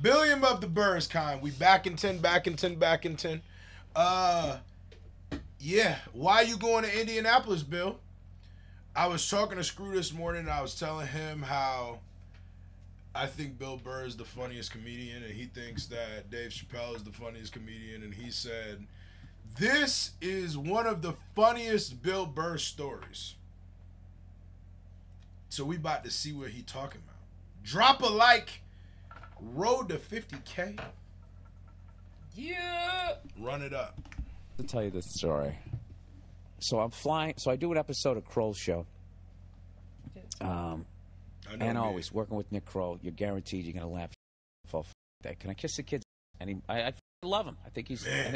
Billion of the Burrs kind. We back in 10, back in 10, back in 10. Yeah. Why you going to Indianapolis, Bill? I was talking to Screw this morning, and I was telling him how I think Bill Burr is the funniest comedian, and he thinks that Dave Chappelle is the funniest comedian, and he said, this is one of the funniest Bill Burr stories. So we about to see what he talking about. Drop a like. Road to 50K. Yeah. Run it up. To tell you this story. So I'm flying. So I do an episode of Kroll's show. And always working with Nick Kroll, you're guaranteed you're gonna laugh all day. Can I kiss the kids? And I love him. I think he's a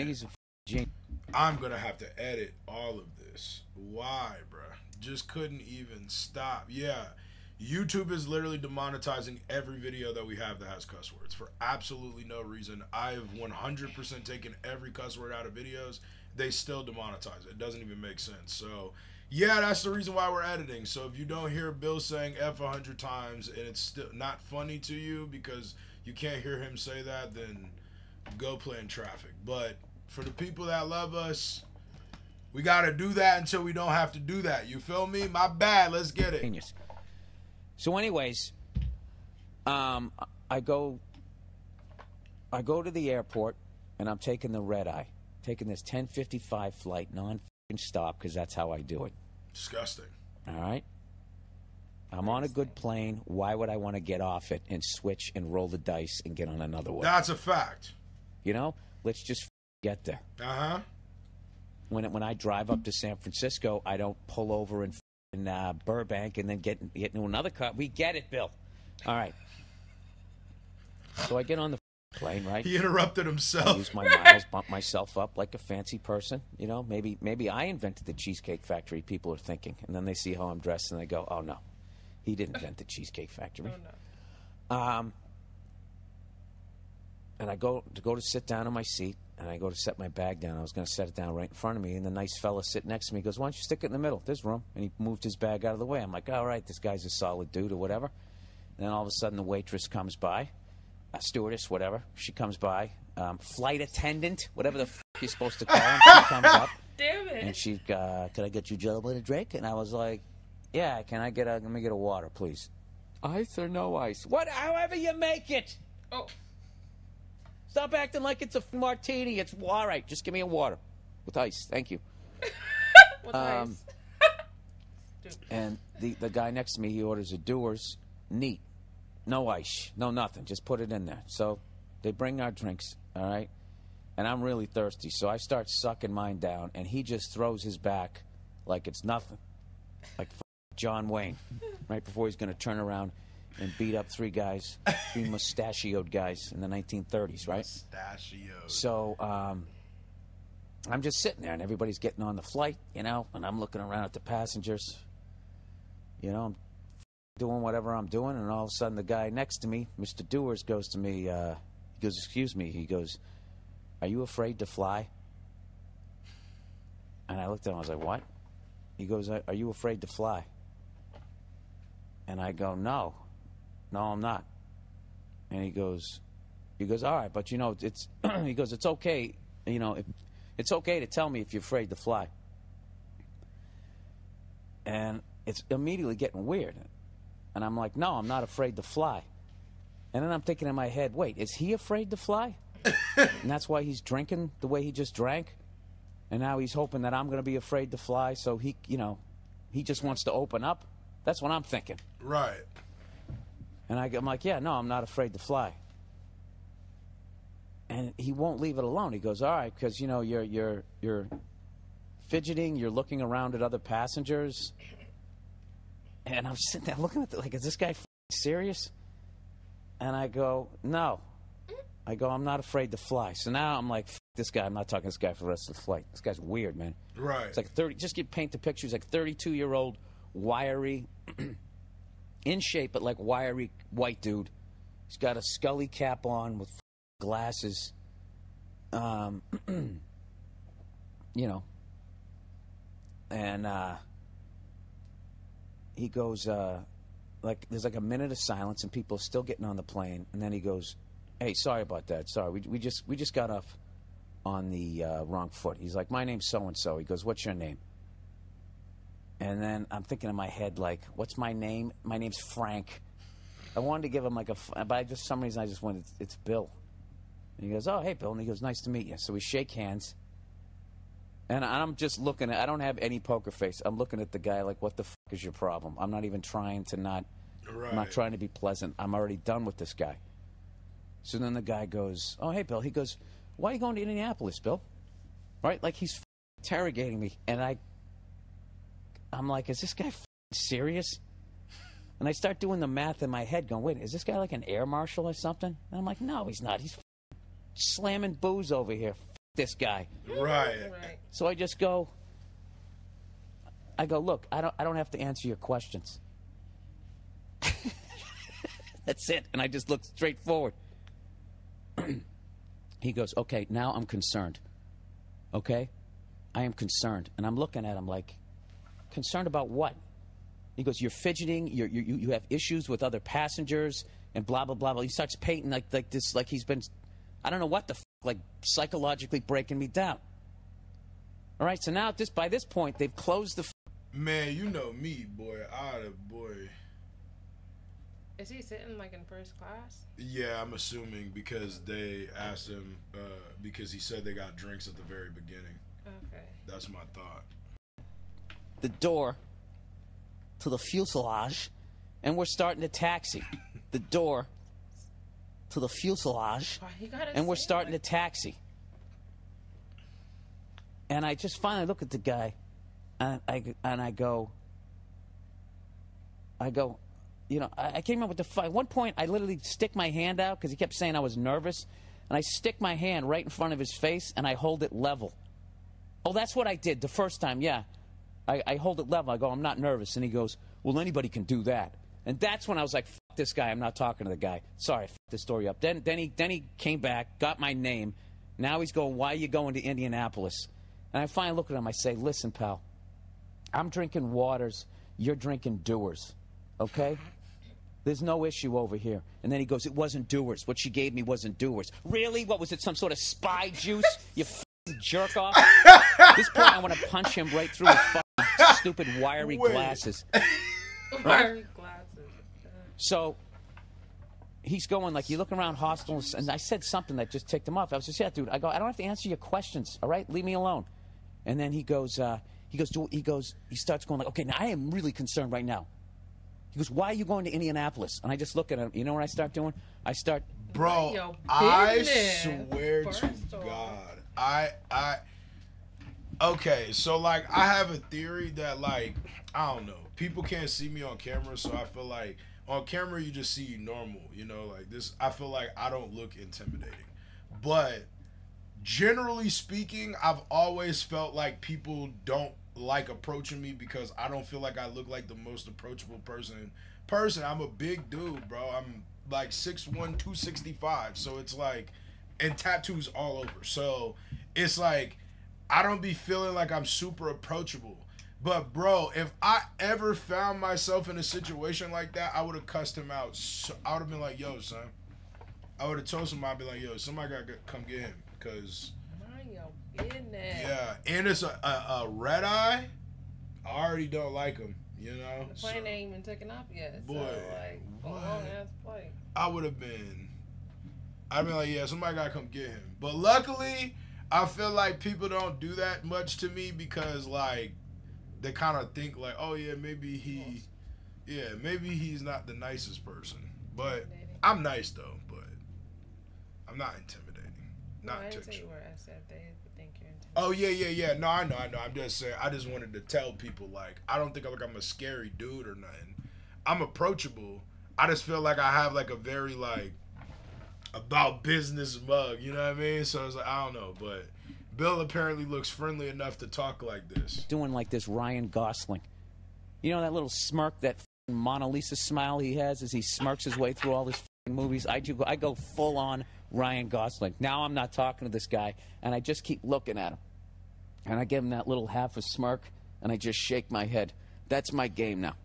genius. I'm gonna have to edit all of this. Why, bruh? Just couldn't even stop. Yeah, YouTube is literally demonetizing every video that we have that has cuss words for absolutely no reason. I've 100% taken every cuss word out of videos. They still demonetize it. It doesn't even make sense. So, yeah, that's the reason why we're editing. So if you don't hear Bill saying F 100 times and it's still not funny to you because you can't hear him say that, then go play in traffic. But for the people that love us, we got to do that until we don't have to do that. You feel me? My bad. Let's get it. Genius. So anyways, I go to the airport, and I'm taking the red eye. Taking this 10:55 flight, non-stop, because that's how I do it. Disgusting. All right? I'm on a good plane. Why would I want to get off it and switch and roll the dice and get on another one? That's a fact. You know? Let's just get there. Uh-huh. When I drive up to San Francisco, I don't pull over in Burbank and then get into another car. We get it, Bill. All right. So I get on the plane, right? He interrupted himself. I use my miles, bump myself up like a fancy person. You know, maybe I invented the Cheesecake Factory, people are thinking. And then they see how I'm dressed and they go, oh, no. He didn't invent the Cheesecake Factory. Oh, no. And I go to sit down in my seat, and I go to set my bag down. I was going to set it down right in front of me, and the nice fella sitting next to me goes, why don't you stick it in the middle? There's room. And he moved his bag out of the way. I'm like, all right, this guy's a solid dude or whatever. And then all of a sudden the waitress comes by. A stewardess, whatever. She comes by. Flight attendant, whatever the f you're supposed to call him. She comes up. Damn it. And she, can I get you gentlemen a drink? And I was like, yeah, let me get a water, please. Ice or no ice? However you make it. Oh. Stop acting like it's a martini. It's all right. Just give me a water with ice. Thank you. With ice. And the guy next to me, he orders a Dewar's neat. No ice. No nothing. Just put it in there. So they bring our drinks, all right? And I'm really thirsty. So I start sucking mine down, and he just throws his back like it's nothing. Like John Wayne, right before he's going to turn around and beat up three mustachioed guys in the 1930s, right? Mustachioed. So I'm just sitting there, and everybody's getting on the flight, you know, and I'm looking around at the passengers. You know, I'm doing whatever I'm doing, and all of a sudden the guy next to me, Mr. Dewars, goes to me, he goes, excuse me, he goes, are you afraid to fly? And I looked at him, I was like, what? He goes, are you afraid to fly? And I go, no, I'm not. And he goes, all right, but you know, he goes, it's okay, you know, it's okay to tell me if you're afraid to fly. And it's immediately getting weird. And I'm like, no, I'm not afraid to fly. And then I'm thinking in my head, wait, is he afraid to fly? And that's why he's drinking the way he just drank? And now he's hoping that I'm going to be afraid to fly, so he, you know, he just wants to open up? That's what I'm thinking. Right. And I'm like, yeah, no, I'm not afraid to fly. And he won't leave it alone. He goes, all right, because, you know, you're fidgeting, you're looking around at other passengers. And I'm sitting there looking at it like, is this guy serious? And I go, no. I go, I'm not afraid to fly. So now I'm like, this guy, I'm not talking to this guy for the rest of the flight. This guy's weird, man. Right. It's like paint the picture. He's like 32-year-old, wiry, in shape, but like wiry white dude. He's got a Scully cap on with glasses. You know. And he goes, like there's like a minute of silence, and people are still getting on the plane, and then he goes, "Hey, sorry about that. Sorry, we just got off on the wrong foot." He's like, "My name's so and so." He goes, "What's your name?" And then I'm thinking in my head, like, "What's my name? My name's Frank." I wanted to give him like but I just, some reason I just went, "It's Bill." And he goes, "Oh, hey, Bill." And he goes, "Nice to meet you." So we shake hands. And I'm just looking at, I don't have any poker face. I'm looking at the guy like, what the fuck is your problem? I'm not even trying to I'm not trying to be pleasant. I'm already done with this guy. So then the guy goes, "Oh, hey, Bill." He goes, "Why are you going to Indianapolis, Bill?" Right? Like he's interrogating me. And I'm like, is this guy serious? And I start doing the math in my head going, wait, is this guy like an air marshal or something? And I'm like, no, he's not. He's slamming booze over here. This guy. Right. So I just go, look, I don't have to answer your questions. That's it. And I just look straight forward. He goes, "Okay, now I'm concerned." Okay? I am concerned. And I'm looking at him like, concerned about what? He goes, "You're fidgeting, you have issues with other passengers, and blah, blah, blah, blah." He starts painting like this, like he's been, I don't know what the like psychologically breaking me down. All right, so now by this point, they've closed the Man, you know me, boy. Boy. Is he sitting like in first class? Yeah, I'm assuming because they asked him, because he said they got drinks at the very beginning. Okay. That's my thought. the door to the fuselage, and we're starting to taxi. The door to the fuselage, and we're starting to taxi. And I just finally look at the guy, and I go, you know, I came up with the fight. At one point, I literally stick my hand out because he kept saying I was nervous, and I stick my hand right in front of his face, and I hold it level. Oh, that's what I did the first time, yeah. I hold it level. I go, I'm not nervous. And he goes, well, anybody can do that. And that's when I was like, fuck this guy. I'm not talking to the guy. Sorry, I fucked this story up. Then he came back, got my name. Now he's going, why are you going to Indianapolis? And I finally look at him. I say, listen, pal, I'm drinking waters. You're drinking Doers, okay? There's no issue over here. And then he goes, it wasn't Doers. What she gave me wasn't Doers. Really? What was it, some sort of spy juice? You f***ing jerk off? At this point, I want to punch him right through his fucking stupid wiry glasses. Wiry glasses. So he's going like, you look around hostels, and I said something that just ticked him off. I was just, yeah, dude. I go, I don't have to answer your questions, all right? Leave me alone. And then he starts going like, okay, now I am really concerned right now. He goes, why are you going to Indianapolis? And I just look at him. You know what I start doing? Bro, I swear to God. Okay, so, like, I have a theory that, like, I don't know. People can't see me on camera, so I feel like on camera you just see you normal, you know? Like, this, I feel like I don't look intimidating. But generally speaking, I've always felt like people don't like approaching me because I don't feel like I look like the most approachable person. I'm a big dude, bro. I'm like 6'1", 265. So it's like, and tattoos all over. So it's like, I don't be feeling like I'm super approachable. But bro, if I ever found myself in a situation like that, I would have cussed him out. So I would have been like, yo, son. I would have told somebody, I'd be like, yo, somebody got to come get him. Because, mind your business. Yeah, and it's a red eye. I already don't like him, you know? The plane ain't even taken off yet. Boy, so, like, a long-ass plane. I'd be like, yeah, somebody got to come get him. But luckily, I feel like people don't do that much to me because, like, they kind of think, like, oh, yeah, maybe he's not the nicest person. But I'm nice, though, but I'm not intimidating. Not I didn't too say you were. I said they would think you're intimidating. Oh, yeah. No, I know. I'm just saying, I just wanted to tell people, like, I don't think I'm a scary dude or nothing. I'm approachable. I just feel like I have, like, a very, like, about business mug, you know what I mean? So it's like, I don't know, but Bill apparently looks friendly enough to talk like this. Doing like this Ryan Gosling. You know that little smirk, that Mona Lisa smile he has as he smirks his way through all his movies? I go full on Ryan Gosling. Now I'm not talking to this guy, and I just keep looking at him. And I give him that little half a smirk, and I just shake my head. That's my game now.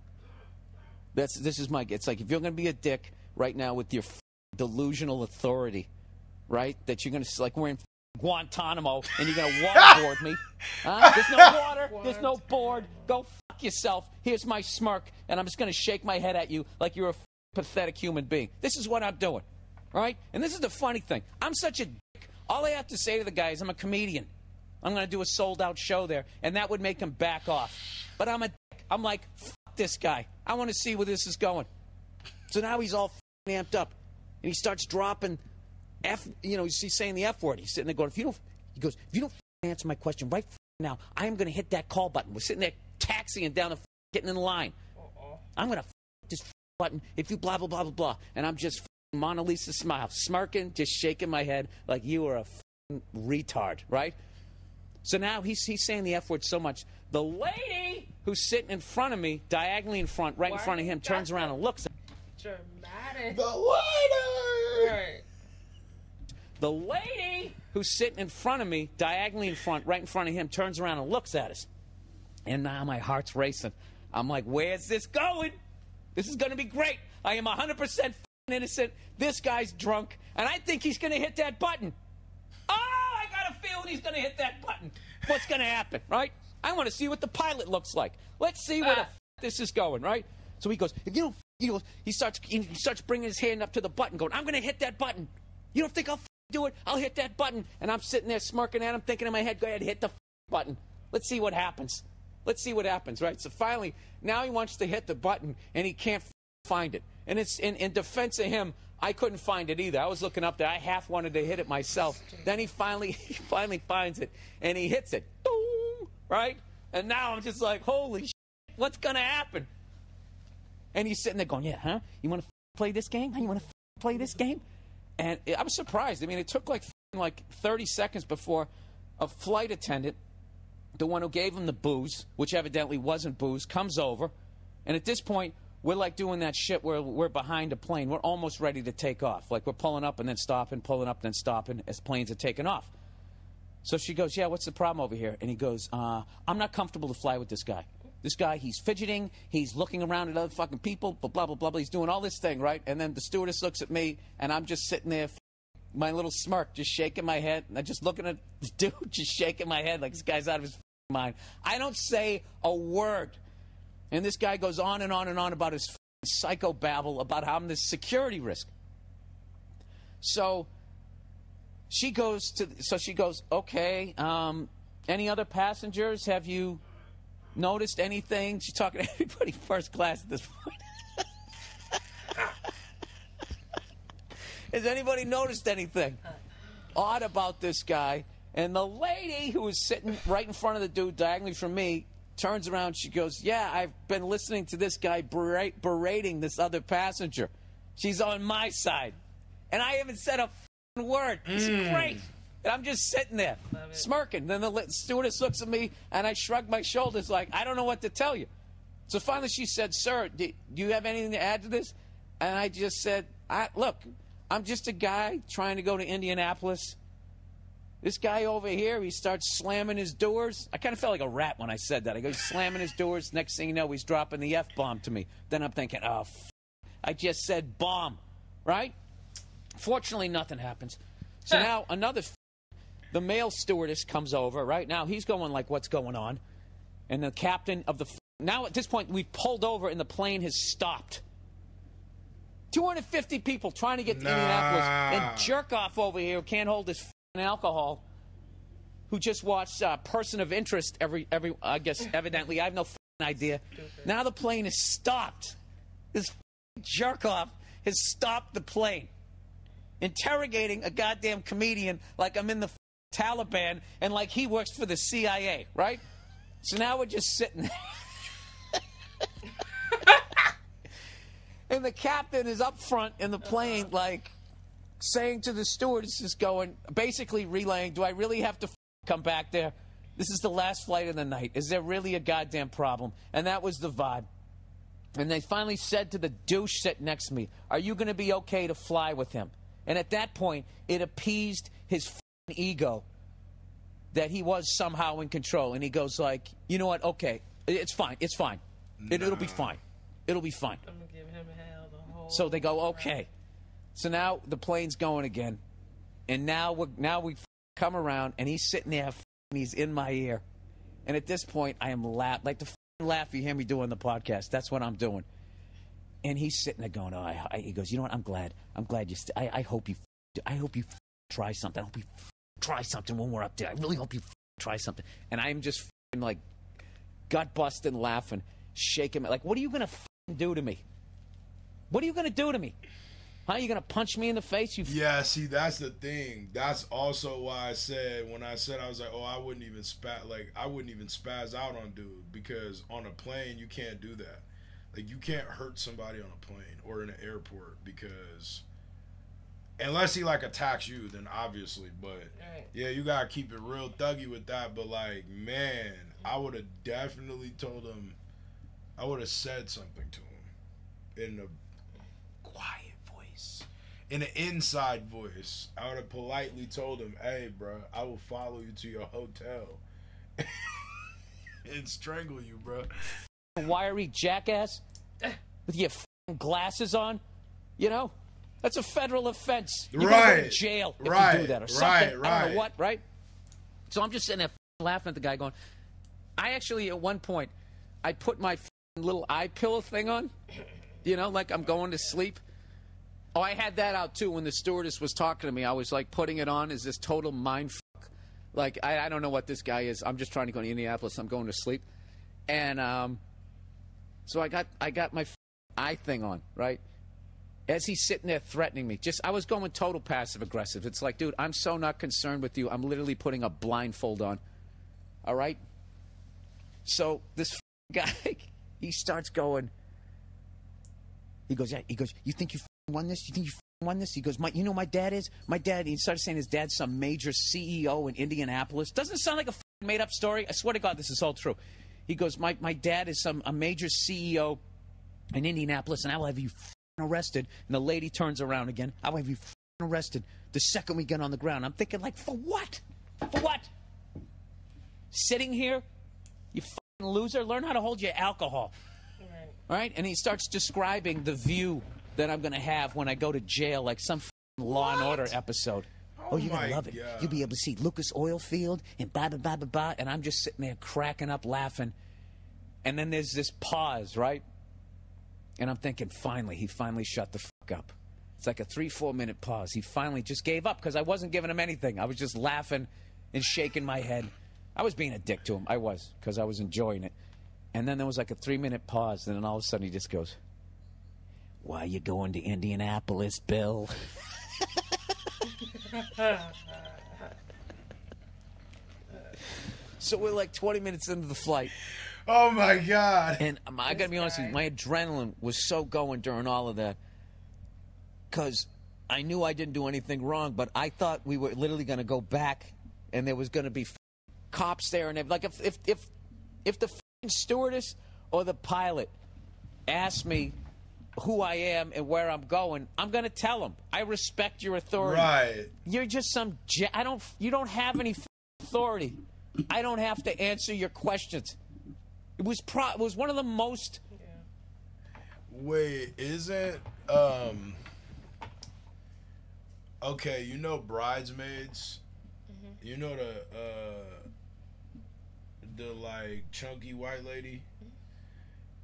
This is my. It's like if you're going to be a dick right now with your delusional authority, right? That you're going to like we're in Guantanamo and you're going to waterboard me. There's no water. There's no board. Go fuck yourself. Here's my smirk, and I'm just going to shake my head at you like you're a pathetic human being. This is what I'm doing, right? And this is the funny thing. I'm such a dick. All I have to say to the guy is I'm a comedian. I'm going to do a sold-out show there, and that would make him back off. But I'm a dick. I'm like, fuck this guy. I want to see where this is going. So now he's all amped up, and he starts dropping he's saying the F word. He's sitting there going, if you don't answer my question right now, I am going to hit that call button. We're sitting there taxiing down the getting in line. I'm going to this button if you blah, blah, blah, blah, blah. And I'm just Mona Lisa smile, smirking, just shaking my head like you are a retard, right? So now he's saying the F word so much. The lady who's sitting in front of me, diagonally in front, right in front of him, turns around and looks at me. Dramatic. The lady! Right. The lady who's sitting in front of me, diagonally in front, right in front of him, turns around and looks at us. And now my heart's racing. I'm like, where's this going? This is going to be great. I am 100% innocent. This guy's drunk, and I think he's going to hit that button. Oh, I got a feeling he's going to hit that button. What's going to happen, right? I want to see what the pilot looks like. Let's see where this is going, right? So he goes, if you don't, he starts bringing his hand up to the button, going, I'm going to hit that button. You don't think I'll do it? I'll hit that button. And I'm sitting there smirking at him, thinking in my head, go ahead, hit the button. Let's see what happens. Let's see what happens, right? So finally, now he wants to hit the button, and he can't find it. And it's in defense of him, I couldn't find it either. I was looking up there. I half wanted to hit it myself. Then he finally finds it, and he hits it. Boom, right? And now I'm just like, holy shit, what's going to happen? And he's sitting there going, yeah, huh? You want to play this game? Huh? You want to play this game? And I was surprised. I mean, it took like 30 seconds before a flight attendant, the one who gave him the booze, which evidently wasn't booze, comes over. And at this point, we're like doing that shit where we're behind a plane. We're almost ready to take off. Like we're pulling up and then stopping, pulling up and then stopping as planes are taking off. So she goes, yeah, what's the problem over here? And he goes, I'm not comfortable to fly with this guy. This guy, he's fidgeting. He's looking around at other fucking people, blah, blah, blah, blah. He's doing all this thing, right? And then the stewardess looks at me, and I'm just sitting there, my little smirk, just shaking my head. And I'm just looking at the dude, just shaking my head like this guy's out of his mind. I don't say a word. And this guy goes on and on and on about his psychobabble about how I'm this security risk. So she goes, okay, any other passengers? Have you noticed anything? She's talking to everybody first class at this point. Has anybody noticed anything odd about this guy? And the lady who was sitting right in front of the dude diagonally from me turns around. She goes, yeah, I've been listening to this guy berating this other passenger. She's on my side. And I haven't said a word. It's great. And I'm just sitting there smirking. Then the stewardess looks at me, and I shrug my shoulders like, I don't know what to tell you. So finally she said, sir, do you have anything to add to this? And I just said, look, I'm just a guy trying to go to Indianapolis. This guy over here, he starts slamming his doors. I kind of felt like a rat when I said that. I go, he's slamming his doors. Next thing you know, he's dropping the F-bomb to me. Then I'm thinking, oh, I just said bomb, right? Fortunately, nothing happens. So now the male stewardess comes over, right? Now he's going like, what's going on? And the captain of the... Now at this point, we've pulled over and the plane has stopped. 250 people trying to get to Indianapolis. And jerk-off over here who can't hold his alcohol, who just watched Person of Interest every I guess, evidently. I have no idea. Now the plane is stopped. This jerk-off has stopped the plane, interrogating a goddamn comedian like I'm in the Taliban and like he works for the CIA, right? So now we're just sitting there. And the captain is up front in the plane, like, saying to the stewardess, basically relaying, do I really have to come back there? This is the last flight of the night. Is there really a goddamn problem? And that was the vibe. And they finally said to the douche sitting next to me, are you going to be okay to fly with him? And at that point, it appeased his ego that he was somehow in control. And he goes like, you know what? Okay, it's fine. It's fine. It'll be fine. It'll be fine. I'm gonna give him hell the whole. So they go, okay. So now the plane's going again, and now we come around, and he's sitting there, and he's in my ear, and at this point I am like the laugh you hear me do on the podcast. That's what I'm doing, and he's sitting there going, he goes, you know what? I'm glad you. I hope you try something. I hope you try something when we're up there. I really hope you try something. And I'm just like gut busting, laughing, shaking, like, what are you gonna do to me? What are you gonna do to me? Huh? You gonna punch me in the face? Yeah, see, that's the thing. That's also why I said, when I said, I was like, oh, I wouldn't even spaz out on dude, because on a plane you can't do that. Like, you can't hurt somebody on a plane or in an airport, because unless he like attacks you, then obviously. But yeah, you gotta keep it real thuggy with that. But like, man, I would have definitely told him. I would have said something to him in a quiet voice, in an inside voice. I would have politely told him, "Hey, bro, I will follow you to your hotel and strangle you, bro." Wiry jackass with your glasses on, you know, that's a federal offense. You're gonna go to jail if you do that or something. I don't know what, right? So I'm just sitting there laughing at the guy, going, I actually at one point I put my little eye pillow thing on, you know, like I'm going to sleep. Oh, I had that out too when the stewardess was talking to me. I was like putting it on as this total mind fuck. Like I don't know what this guy is. I'm just trying to go to Indianapolis. I'm going to sleep, and so I got my eye thing on, right? As he's sitting there threatening me, I was going total passive aggressive. It's like, dude, I'm so not concerned with you. I'm literally putting a blindfold on. All right? So this guy, he starts going. He goes, you think you won this? You think you won this? He goes, you know who my dad is? My dad, he started saying his dad's some major CEO in Indianapolis. Doesn't it sound like a made-up story? I swear to God, this is all true. He goes, my dad is a major CEO in Indianapolis, and I will have you arrested. And the lady turns around again. I will have you arrested the second we get on the ground. I'm thinking, like, for what? For what? Sitting here? You loser. Learn how to hold your alcohol. Right. All right? And he starts describing the view that I'm going to have when I go to jail, like some Law and Order episode. Oh, you're going to love it. God. You'll be able to see Lucas Oil Field and blah, blah, blah, blah, blah. And I'm just sitting there cracking up, laughing. And then there's this pause, right? And I'm thinking, he finally shut the fuck up. It's like a 3-4 minute pause. He finally just gave up because I wasn't giving him anything. I was just laughing and shaking my head. I was being a dick to him. I was, because I was enjoying it. And then there was like a 3-minute pause. And then all of a sudden he just goes, "Why are you going to Indianapolis, Bill?" So we're like 20 minutes into the flight. Oh, my God. And I got to be honest with you, my adrenaline was so going during all of that because I knew I didn't do anything wrong, but I thought we were literally going to go back and there was going to be cops there. And like if the stewardess or the pilot asked me who I am and where I'm going, I'm going to tell them. I respect your authority. Right. You're just some... You don't have any authority. I don't have to answer your questions. It was one of the most... Yeah. Wait, isn't... Okay, you know Bridesmaids? Mm-hmm. You know the like chunky white lady?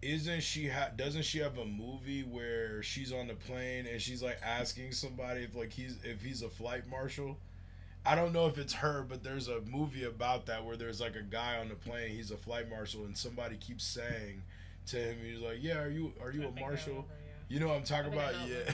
Isn't she doesn't she have a movie where she's on the plane and she's like asking somebody if he's a flight marshal? I don't know if it's her, but there's a movie about that where there's like a guy on the plane, he's a flight marshal, and somebody keeps saying to him, he's like, "Yeah, are you a marshal?" You know what I'm talking about? Yeah.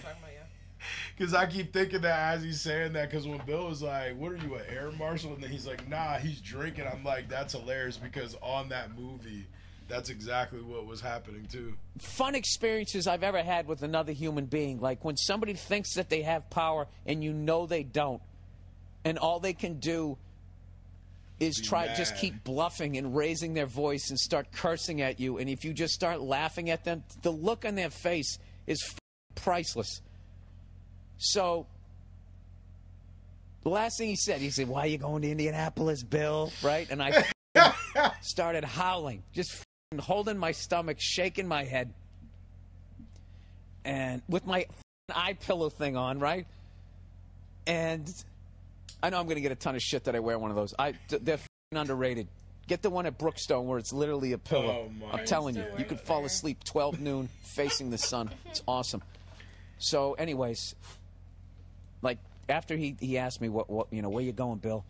Because I keep thinking that as he's saying that, because when Bill was like, "What are you, an air marshal?" and then he's like, "Nah, he's drinking." I'm like, that's hilarious because on that movie, that's exactly what was happening too. Fun experiences I've ever had with another human being, like when somebody thinks that they have power and you know they don't, and all they can do is just keep bluffing and raising their voice and start cursing at you, and if you just start laughing at them, the look on their face is priceless. So the last thing he said, "Why are you going to Indianapolis, Bill?" Right? And I started howling, just holding my stomach, shaking my head. and with my eye pillow thing on, right? And I know I'm going to get a ton of shit that I wear one of those. They're underrated. Get the one at Brookstone where it's literally a pillow. Oh my I'm telling you, you could fall asleep 12 noon facing the sun. It's awesome. So, anyways, like after he asked me what where you going, Bill?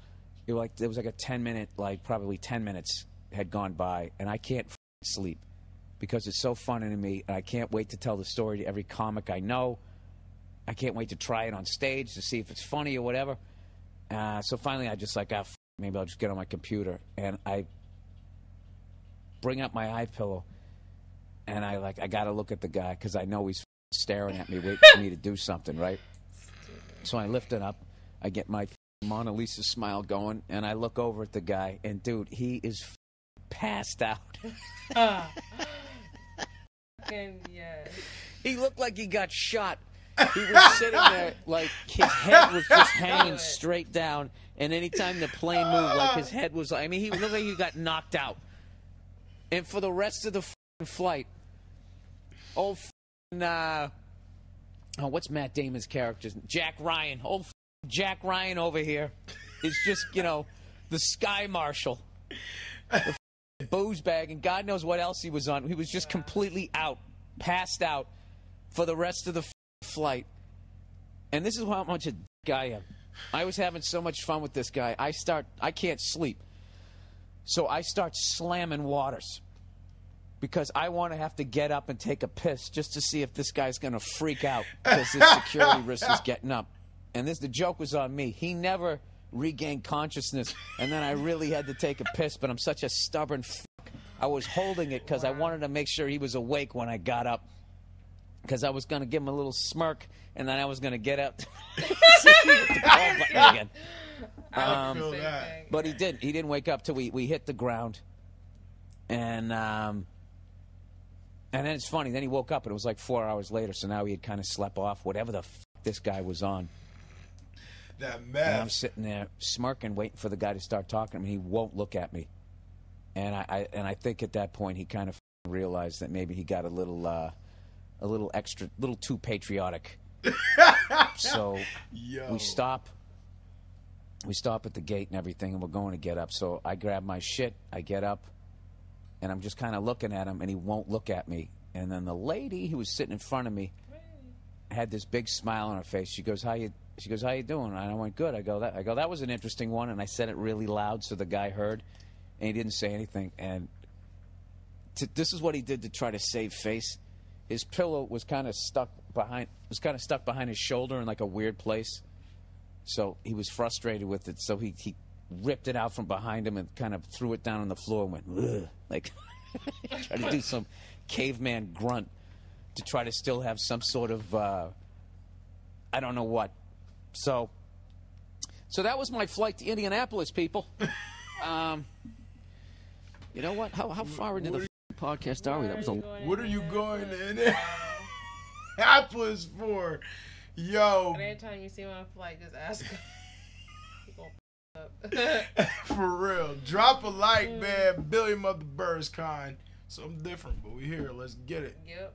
It was like there was like a 10-minute, like probably 10 minutes had gone by, and I can't sleep because it's so funny to me, and I can't wait to tell the story to every comic I know. I can't wait to try it on stage to see if it's funny or whatever. So finally, I just like, maybe I'll just get on my computer, and I bring up my eye pillow, and I got to look at the guy because I know he's staring at me, waiting for me to do something, right? So I lift it up, I get my Mona Lisa smile going, and I look over at the guy, and dude, he is passed out. Yes. He looked like he got shot. He was sitting there like his head was just hanging straight down, and anytime the plane moved, like his head was, I mean, he looked like he got knocked out. And for the rest of the flight, what's Matt Damon's character? Jack Ryan. Jack Ryan over here is just, the sky marshal. The booze bag, and God knows what else he was on. He was just completely out, passed out for the rest of the flight. And this is how much a guy I am. I was having so much fun with this guy. I can't sleep. So I start slamming waters because I want to have to get up and take a piss just to see if this guy's going to freak out because this security risk is getting up. And the joke was on me. He never regained consciousness, and then I really had to take a piss, but I'm such a stubborn fuck. I was holding it because I wanted to make sure he was awake when I got up, because I was going to give him a little smirk, and then I was going to get up to hit the call button again. I feel that. But he didn't wake up till we hit the ground, and then it's funny. Then he woke up, and it was like 4 hours later, so now he had kind of slept off whatever the fuck this guy was on. That mess. And I'm sitting there smirking, waiting for the guy to start talking to me. He won't look at me, and I think at that point he kind of realized that maybe he got a little too patriotic. So we stop at the gate and everything, and we're going to get up. So I grab my shit, I get up, and I'm just kind of looking at him, and he won't look at me. And then the lady who was sitting in front of me had this big smile on her face. She goes, How you doing? And I went, good. I go, that was an interesting one. And I said it really loud so the guy heard, and he didn't say anything. And this is what he did to try to save face. His pillow was kind of stuck behind his shoulder in like a weird place. So he was frustrated with it. So he ripped it out from behind him and kind of threw it down on the floor and went, ugh, like tried to do some caveman grunt to try to still have some sort of I don't know what. So that was my flight to Indianapolis, people. You know what? How far into the podcast are we? That was What are you going to Indianapolis for? Yo. And anytime you see me on a flight, just ask him. For real. Drop a like, man. Billion Mother Burr's kind. Something different, but we here. Let's get it. Yep.